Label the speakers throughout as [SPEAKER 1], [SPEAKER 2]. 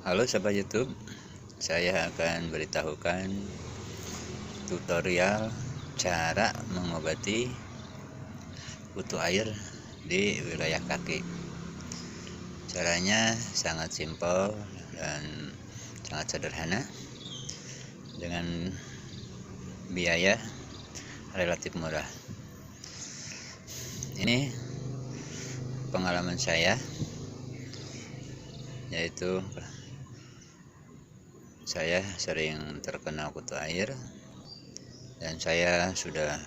[SPEAKER 1] Halo sahabat YouTube, saya akan beritahukan tutorial cara mengobati kutu air di wilayah kaki. Caranya sangat simpel dan sangat sederhana dengan biaya relatif murah. Ini pengalaman saya, yaitu saya sering terkena kutu air dan saya sudah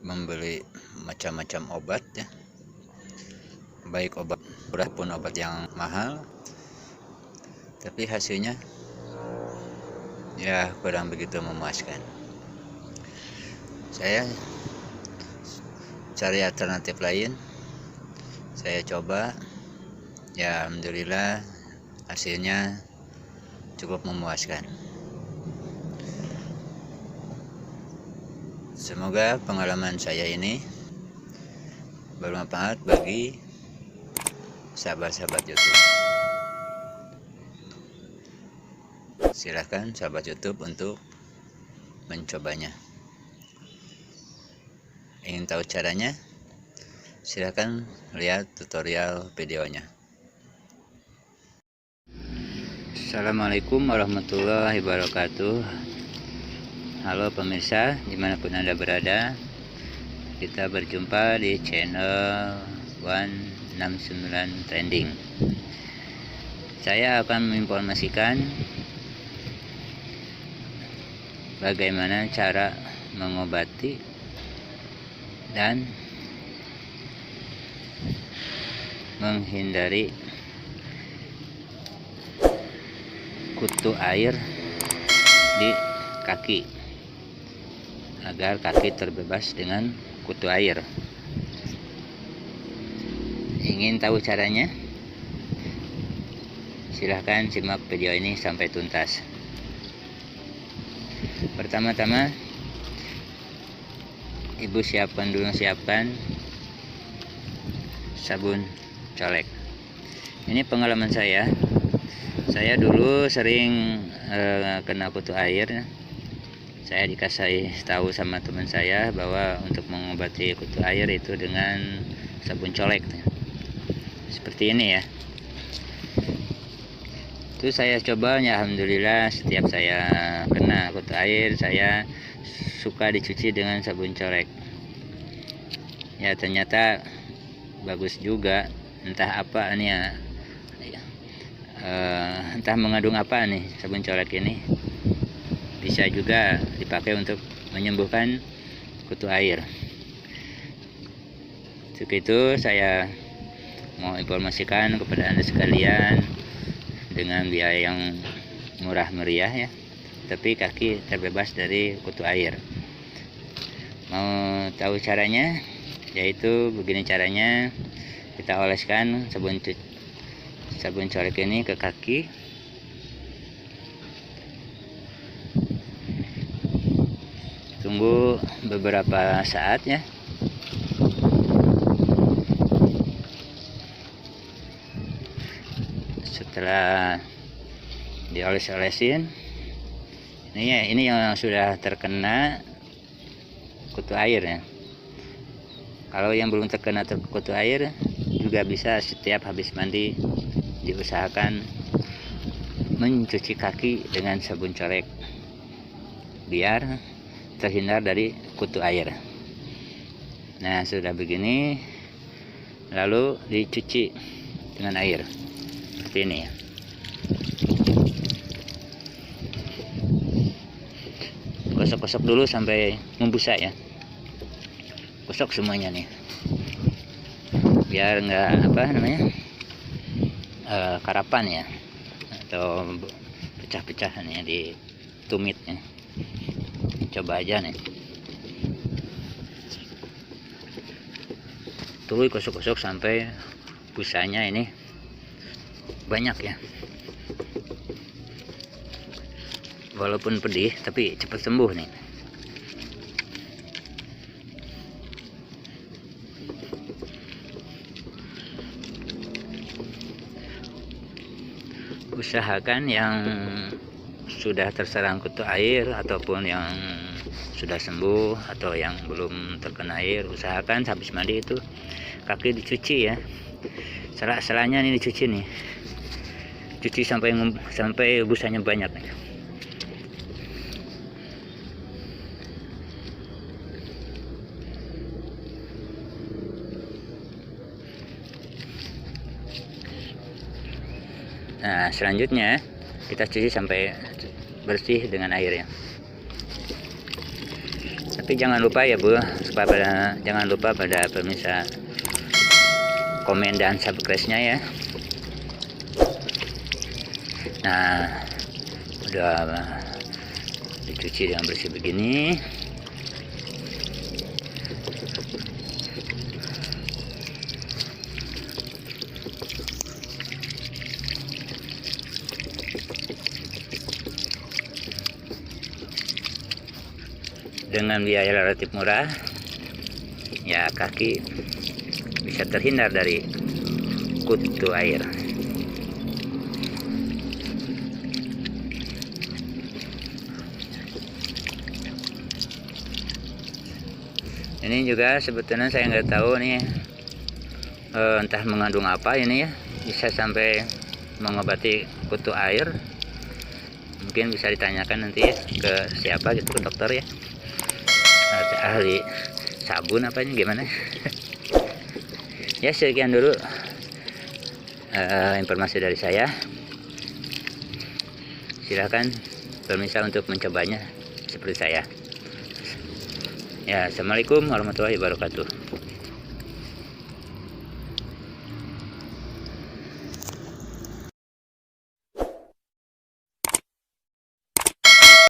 [SPEAKER 1] membeli macam-macam obat ya, baik obat murah pun obat yang mahal, tapi hasilnya ya kurang begitu memuaskan. Saya cari alternatif lain, saya coba, ya alhamdulillah hasilnya cukup memuaskan. Semoga pengalaman saya ini bermanfaat bagi sahabat-sahabat YouTube. Silahkan sahabat YouTube untuk mencobanya. Ingin tahu caranya? Silahkan lihat tutorial videonya. Assalamualaikum warahmatullahi wabarakatuh. Halo pemirsa, dimanapun Anda berada, kita berjumpa di channel 169 Trending. Saya akan menginformasikan bagaimana cara mengobati dan menghindari kutu air di kaki agar kaki terbebas dengan kutu air. Ingin tahu caranya? Silahkan simak video ini sampai tuntas. Pertama-tama, ibu siapkan sabun colek. Ini pengalaman saya. Saya dulu sering kena kutu air. Saya dikasih tahu sama teman saya bahwa untuk mengobati kutu air itu dengan sabun colek. Seperti ini ya. Itu saya coba, ya alhamdulillah setiap saya kena kutu air saya suka dicuci dengan sabun colek. Ya ternyata bagus juga. Entah apa nih ya, entah mengandung apa nih sabun colek ini. Bisa juga dipakai untuk menyembuhkan kutu air. Untuk itu saya mau informasikan kepada Anda sekalian dengan biaya yang murah meriah ya, tapi kaki terbebas dari kutu air. Mau tahu caranya? Yaitu begini caranya. Kita oleskan sabun colek ini ke kaki. Tunggu beberapa saat ya. Setelah dioles-olesin, ini yang sudah terkena kutu air ya. Kalau yang belum terkena kutu air juga bisa setiap habis mandi diusahakan mencuci kaki dengan sabun colek biar terhindar dari kutu air. Nah, sudah begini lalu dicuci dengan air seperti ini ya. Gosok-gosok dulu sampai membusa ya. Gosok semuanya nih, biar nggak karapan ya, atau pecah-pecah nih di tumitnya. Coba aja nih, tuh gosok-gosok sampai busanya ini banyak ya. Walaupun pedih tapi cepat sembuh nih. usahakan yang sudah terserang kutu air ataupun yang sudah sembuh atau yang belum terkena air, usahakan habis mandi itu kaki dicuci ya. Selanya ini dicuci nih, cuci sampai busanya banyak nih. Nah, selanjutnya kita cuci sampai bersih dengan airnya. Tapi jangan lupa ya Bu, jangan lupa pada pemirsa komen dan subscribe-nya ya. Nah, udah dicuci dengan bersih begini. Dengan biaya relatif murah, ya kaki bisa terhindar dari kutu air. Ini juga sebetulnya saya nggak tahu nih, entah mengandung apa ini ya, bisa sampai mengobati kutu air. Mungkin bisa ditanyakan nanti ya, ke siapa gitu, ke dokter ya, ahli sabun apanya gimana. Ya sekian dulu informasi dari saya. Silahkan pemirsa untuk mencobanya seperti saya. Ya, assalamualaikum warahmatullahi wabarakatuh.